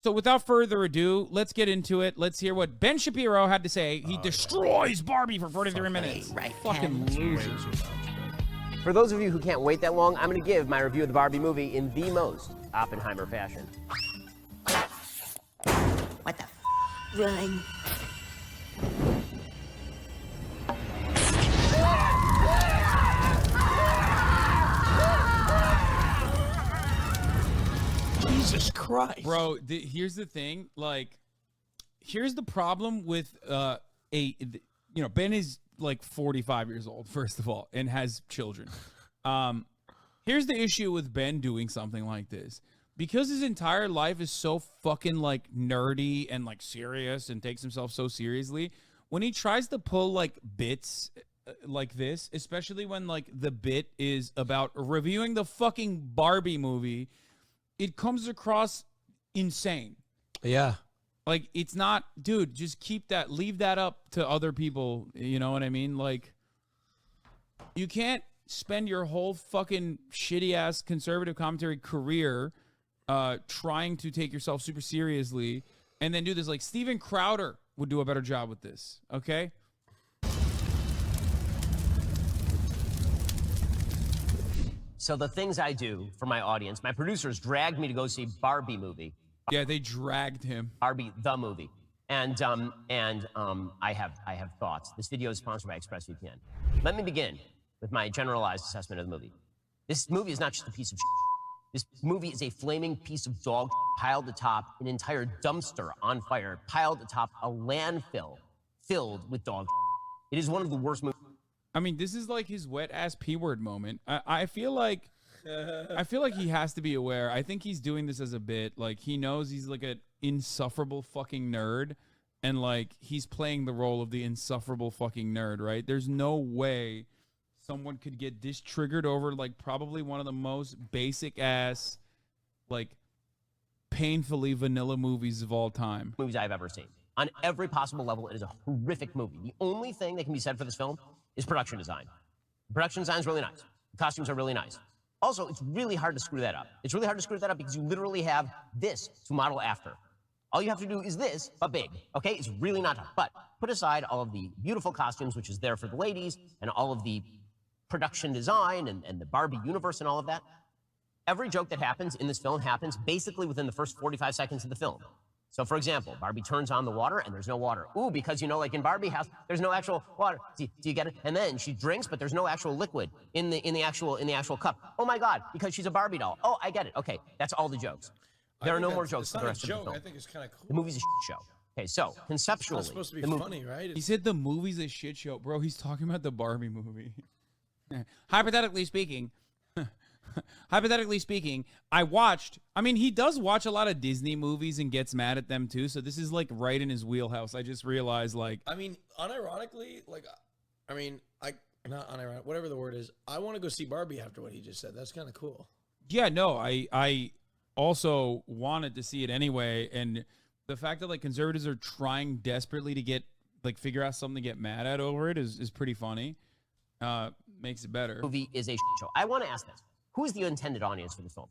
So without further ado, let's get into it. Let's hear what Ben Shapiro had to say. He destroys Barbie for 43 minutes. Right, Fucking loser. For those of you who can't wait that long, I'm going to give my review of the Barbie movie in the most Oppenheimer fashion. What the Run. Jesus Christ. Bro, here's the thing. Like, here's the problem with Ben is like 45 years old, first of all, and has children. Here's the issue with Ben doing something like this. Because his entire life is so fucking like nerdy and like serious and takes himself so seriously, when he tries to pull like bits like this, especially when like the bit is about reviewing the fucking Barbie movie, it comes across insane. Yeah. Like, it's not, dude, just leave that up to other people. You know what I mean? Like, you can't spend your whole fucking shitty ass conservative commentary career trying to take yourself super seriously and then do this. Like, Steven Crowder would do a better job with this. Okay. So the things I do for my audience, my producers dragged me to go see Barbie movie. Yeah, they dragged him. Barbie the movie. And I have thoughts. This video is sponsored by ExpressVPN. Let me begin with my generalized assessment of the movie. This movie is not just a piece of shit. This movie is a flaming piece of dog shit piled atop an entire dumpster on fire, piled atop a landfill filled with dog shit. It is one of the worst movies. I mean, this is like his wet ass P-word moment. I feel like he has to be aware. I think he's doing this as a bit. Like, he knows he's like an insufferable fucking nerd, and like he's playing the role of the insufferable fucking nerd, right? There's no way someone could get this triggered over like probably one of the most basic ass, like painfully vanilla movies of all time. Movies I've ever seen. On every possible level, it is a horrific movie. The only thing that can be said for this film is production design. The production design is really nice. The costumes are really nice. Also, it's really hard to screw that up. It's really hard to screw that up because you literally have this to model after. All you have to do is this, but big, okay? It's really not tough. But put aside all of the beautiful costumes, which is there for the ladies, and all of the production design and the Barbie universe and all of that. Every joke that happens in this film happens basically within the first 45 seconds of the film. So, for example, Barbie turns on the water and there's no water. Ooh, because, you know, like in Barbie house, there's no actual water. Do you get it? And then she drinks, but there's no actual liquid in the actual cup. Oh my God, because she's a Barbie doll. Oh, I get it. Okay, that's all the jokes. There are no more jokes for the rest of the film. I think it's kind of cool. The movie's a shit show. Okay, so conceptually, It's supposed to be funny, right? He said the movie's a shit show, bro. He's talking about the Barbie movie. Hypothetically speaking, he does watch a lot of Disney movies and gets mad at them too. So this is like right in his wheelhouse. I just realized, like, I mean, unironically, like, not unironic, whatever the word is. I want to go see Barbie after what he just said. That's kind of cool. yeah, no, I also wanted to see it anyway. And the fact that like conservatives are trying desperately to figure out something to get mad at over it is pretty funny. Makes it better. movie is a shit show. I want to ask this. Who is the intended audience for this film?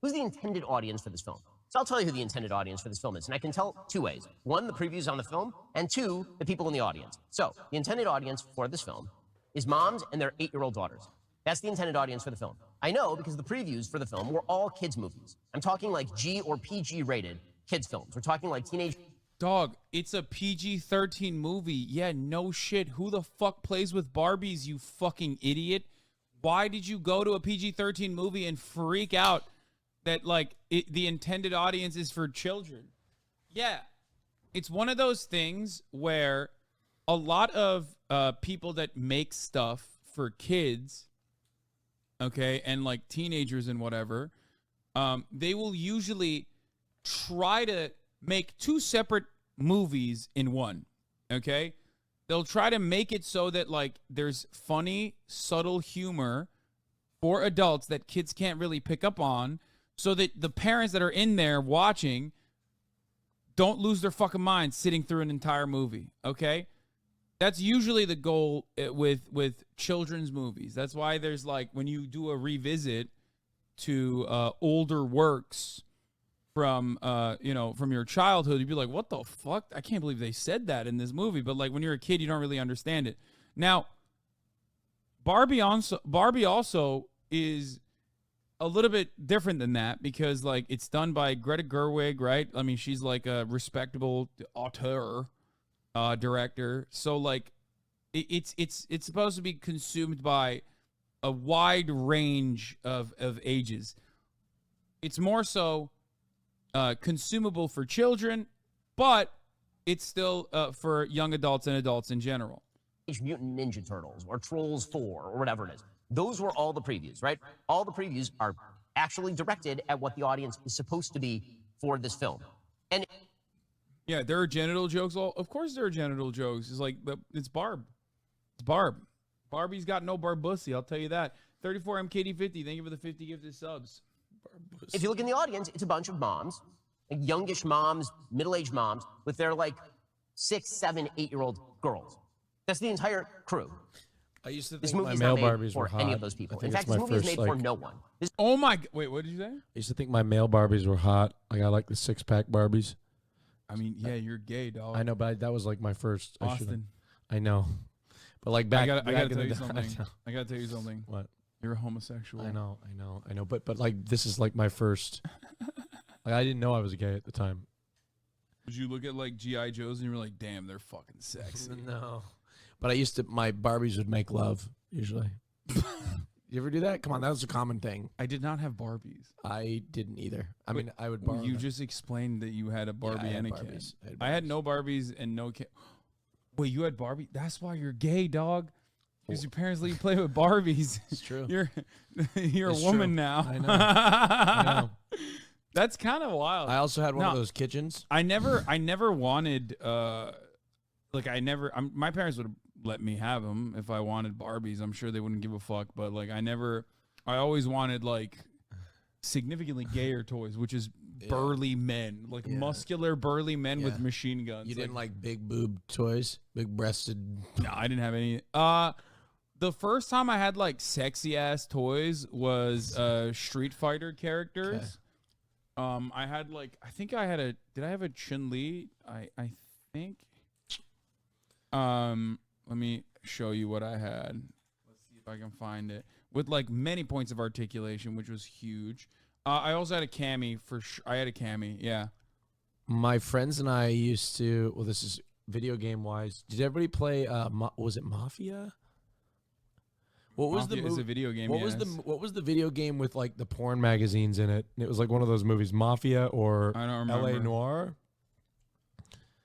Who's the intended audience for this film? So I'll tell you who the intended audience for this film is, and I can tell two ways. One, the previews on the film, and two, the people in the audience. So the intended audience for this film is moms and their 8-year-old daughters. That's the intended audience for the film. I know because the previews for the film were all kids' movies. I'm talking like G or PG rated kids' films. We're talking like teenage... Dog, it's a PG-13 movie. Yeah, no shit. Who the fuck plays with Barbies, you fucking idiot? Why did you go to a PG-13 movie and freak out that, like, the intended audience is for children? Yeah. It's one of those things where a lot of people that make stuff for kids, okay, and, like, teenagers and whatever, they will usually try to make two separate movies in one, okay? They'll try to make it so that, like, there's funny, subtle humor for adults that kids can't really pick up on, so that the parents that are in there watching don't lose their fucking minds sitting through an entire movie, okay? That's usually the goal with children's movies. That's why there's, like, when you do a revisit to older works, from from your childhood, you'd be like, what the fuck? I can't believe they said that in this movie. But like when you're a kid, you don't really understand it. Now, Barbie also is a little bit different than that because like it's done by Greta Gerwig, right? I mean, she's like a respectable auteur, director. So like it's supposed to be consumed by a wide range of ages. It's more so consumable for children, but it's still for young adults and adults in general. Mutant Ninja Turtles or Trolls 4 or whatever it is. Those were all the previews, right? All the previews are actually directed at what the audience is supposed to be for this film. And yeah, there are genital jokes. Of course there are genital jokes. It's like, it's Barb. It's Barb. Barbie's got no barbussy, I'll tell you that. 34MKD50, thank you for the 50 gifted subs. if you look in the audience, it's a bunch of moms, like youngish moms, middle-aged moms, with their like 6, 7, 8-year-old girls. That's the entire crew. I used to This think my movie's male not made Barbies for were hot. any of those people. I think In fact, it's this my movie is first, made for like- no one. This Oh my! Wait, what did you say? I used to think my male Barbies were hot. Like I like the 6-pack Barbies. I mean, yeah, you're gay, dog. I know, but that was like my first. Austin. I know, but like back. I gotta back in tell the you day- something. I gotta tell you something. What? You're a homosexual. I know. But like this is like my first. Like I didn't know I was gay at the time. Did you look at like GI Joes and you were like, damn, they're fucking sexy? No, but I used to. My Barbies would make love usually. You ever do that? Come on, that was a common thing. I did not have Barbies. I didn't either. I Wait, mean, I would borrow. You them. just explained that you had a Barbie I had and a Ken. Barbies. I had no Barbies and no Ken. Wait, you had Barbie? That's why you're gay, dog. Because your parents let you play with Barbies. It's true. You're It's a woman true. now. I know. I know. That's kind of wild. I also had one of No. those kitchens. I never wanted my parents would have let me have them if I wanted Barbies. I'm sure they wouldn't give a fuck, but like I always wanted like significantly gayer toys, which is burly men, like muscular burly men with Yeah. machine guns. You didn't like big boob toys, big breasted. No, I didn't have any. The first time I had like sexy ass toys was Street Fighter characters. I had like did I have a Chun-Li? I think. Let me show you what I had. Let's see if I can find it. With like many points of articulation, which was huge. I also had a Cammy for sure. I had a Cammy, yeah. My friends and I used to. Well, this is video game wise. Did everybody play? Was it Mafia? What was the Mafia is movie? a video game, What was yes. What was the video game with like the porn magazines in it? It was like one of those movies, Mafia or I don't L.A. remember. Noir.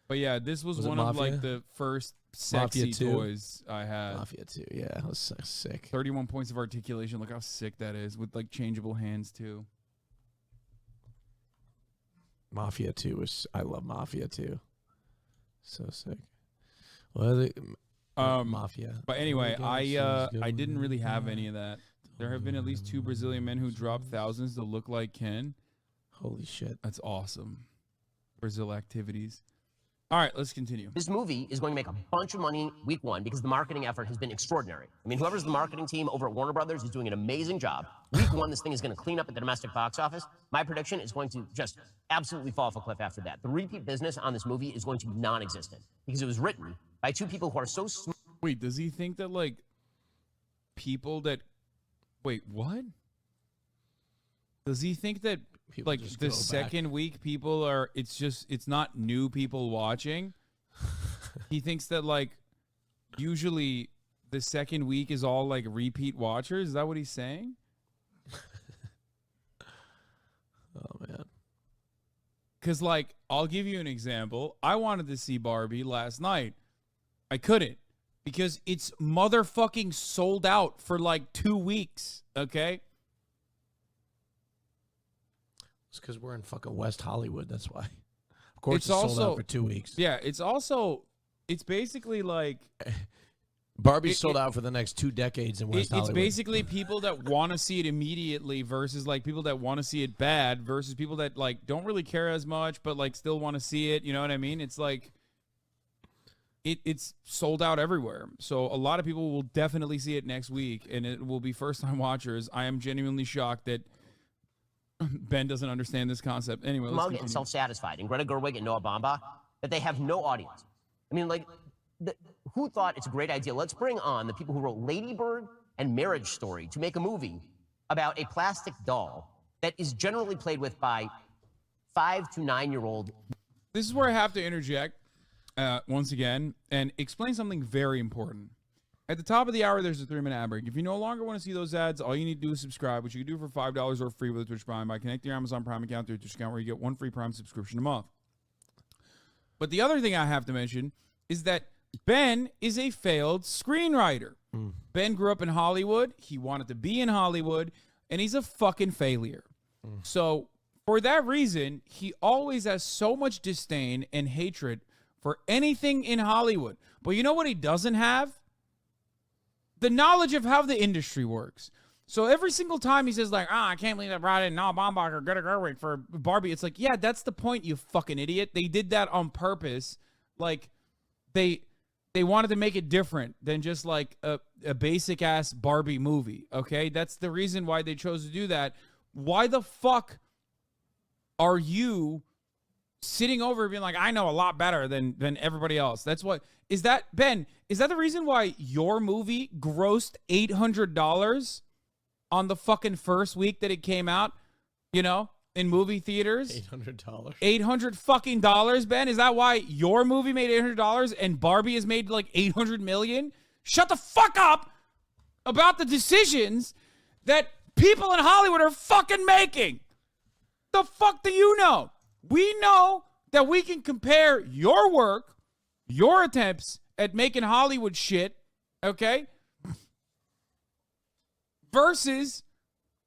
But yeah, this was Was it one of Mafia? like the first sexy Mafia 2? toys I had. Mafia 2, yeah, that was so sick. 31 points of articulation. Look how sick that is with like changeable hands too. Mafia 2 was. I love Mafia 2. So sick. Well, Mafia. But anyway, Video I games didn't really have go any of that. There have been at least 2 Brazilian men who dropped thousands to look like Ken. Holy shit. That's awesome. Brazil activities. All right, let's continue. This movie is going to make a bunch of money week one because the marketing effort has been extraordinary. I mean, whoever's the marketing team over at Warner Brothers is doing an amazing job. Week one, this thing is going to clean up at the domestic box office. My prediction is going to just absolutely fall off a cliff after that. The repeat business on this movie is going to be non-existent because it was written by 2 people who are so smart. Wait, does he think that like people that wait, what? Does he think that People like just the go back. second week people are it's not new people watching? He thinks that like usually the second week is all like repeat watchers. Is that what he's saying? Oh man. Cuz like I'll give you an example. I wanted to see Barbie last night. I couldn't because it's motherfucking sold out for like 2 weeks, okay? It's because we're in fucking West Hollywood. That's why. Of course, It's it's sold also- out for 2 weeks. Yeah, it's basically like Barbie's It- sold it- out for the next 2 decades in West it's Hollywood. basically people that want to see it immediately versus like people that want to see it bad versus people that like don't really care as much but like still want to see it. You know what I mean? It's like it's sold out everywhere. So a lot of people will definitely see it next week, and it will be first time watchers. I am genuinely shocked that Ben doesn't understand this concept. Anyway, let's smug continue. and self-satisfied, and Greta Gerwig and Noah Baumbach, that they have no audience. I mean, like, who thought it's a great idea? Let's bring on the people who wrote Lady Bird and Marriage Story to make a movie about a plastic doll that is generally played with by 5 to 9-year-old. This is where I have to interject once again and explain something very important. At the top of the hour, there's a 3-minute ad break. If you no longer want to see those ads, all you need to do is subscribe, which you can do for $5 or free with a Twitch Prime by connecting your Amazon Prime account to a Twitch account where you get 1 free Prime subscription a month. But the other thing I have to mention is that Ben is a failed screenwriter. Ben grew up in Hollywood. He wanted to be in Hollywood, and he's a fucking failure. So for that reason, he always has so much disdain and hatred for anything in Hollywood. But you know what he doesn't have? The knowledge of how the industry works. So every single time he says, like, I can't believe I brought in Noah Baumbach or Greta Gerwig for Barbie, it's like, yeah, that's the point, you fucking idiot. They did that on purpose. Like, they wanted to make it different than just like a basic ass Barbie movie. Okay, that's the reason why they chose to do that. Why the fuck are you sitting over being like, I know a lot better than everybody else? That's what is that, Ben? Is that the reason why your movie grossed $800 on the fucking first week that it came out? You know, in movie theaters, $800. $800 fucking dollars, Ben? Is that why your movie made $800 and Barbie has made like 800 million? Shut the fuck up about the decisions that people in Hollywood are fucking making. The fuck do you know? We know that we can compare your work, your attempts at making Hollywood shit, okay, versus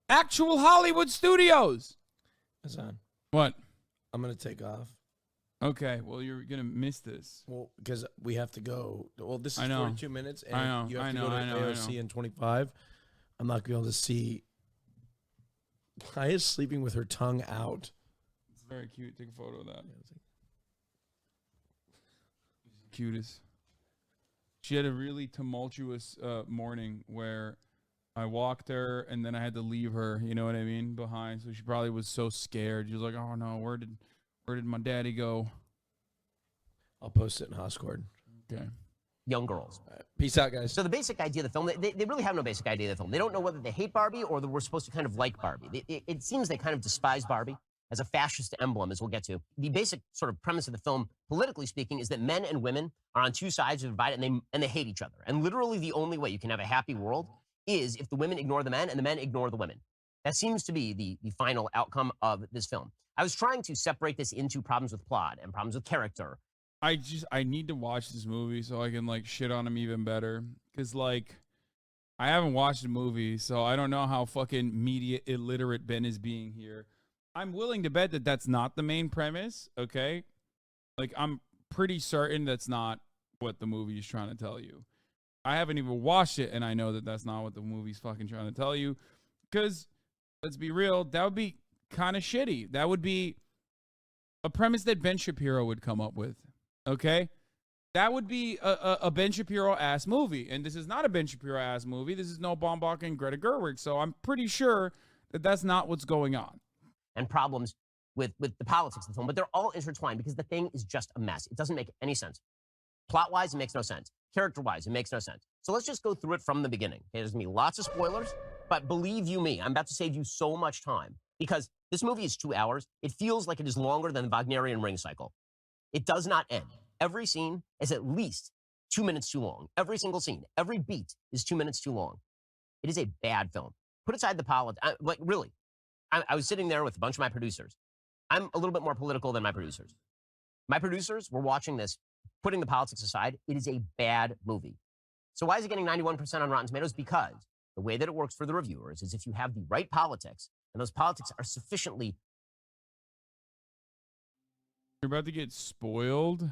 actual Hollywood studios. Hassan, What? I'm going to take off. Okay, well, you're going to miss this. Well, because we have to go. Well, this is I know. 42 minutes, and I know, you have I to know, go to I know, I AOC know. in 25. I'm not going to be able to see. Kaya is sleeping with her tongue out. It's very cute. Take a photo of that. Cutest. She had a really tumultuous morning where I walked her and then I had to leave her, you know what I mean, behind. So she probably was so scared. She was like, "Oh no, where did my daddy go?" I'll post it in Hoscord. Okay. Young girls. All right. Peace out, guys. So the basic idea of the film, they really have no basic idea of the film. They don't know whether they hate Barbie or that we're supposed to kind of like Barbie. It seems they kind of despise Barbie as a fascist emblem, as we'll get to. The basic sort of premise of the film, politically speaking, is that men and women are on two sides of the divide, and they hate each other. And literally the only way you can have a happy world is if the women ignore the men and the men ignore the women. That seems to be the final outcome of this film. I was trying to separate this into problems with plot and problems with character. I need to watch this movie so I can like shit on him even better. Cause like I haven't watched the movie, so I don't know how fucking media illiterate Ben is being here. I'm willing to bet that that's not the main premise. Okay. Like I'm pretty certain that's not what the movie is trying to tell you. I haven't even watched it, and I know that that's not what the movie's fucking trying to tell you. Because, let's be real, that would be kind of shitty. That would be a premise that Ben Shapiro would come up with. Okay? That would be a Ben Shapiro-ass movie. And this is not a Ben Shapiro-ass movie. This is Noah Baumbach and Greta Gerwig. So I'm pretty sure that that's not what's going on. And problems with the politics of the film, but they're all intertwined because the thing is just a mess. It doesn't make any sense. Plot-wise, it makes no sense. Character-wise, it makes no sense. So let's just go through it from the beginning. Okay, there's going to be lots of spoilers, but believe you me, I'm about to save you so much time because this movie is 2 hours. It feels like it is longer than the Wagnerian ring cycle. It does not end. Every scene is at least 2 minutes too long. Every single scene, every beat is 2 minutes too long. It is a bad film. Put aside the politics, like really. I was sitting there with a bunch of my producers. I'm a little bit more political than my producers. My producers were watching this, putting the politics aside. It is a bad movie. So why is it getting 91% on Rotten Tomatoes? Because the way that it works for the reviewers is if you have the right politics, and those politics are sufficiently... You're about to get spoiled.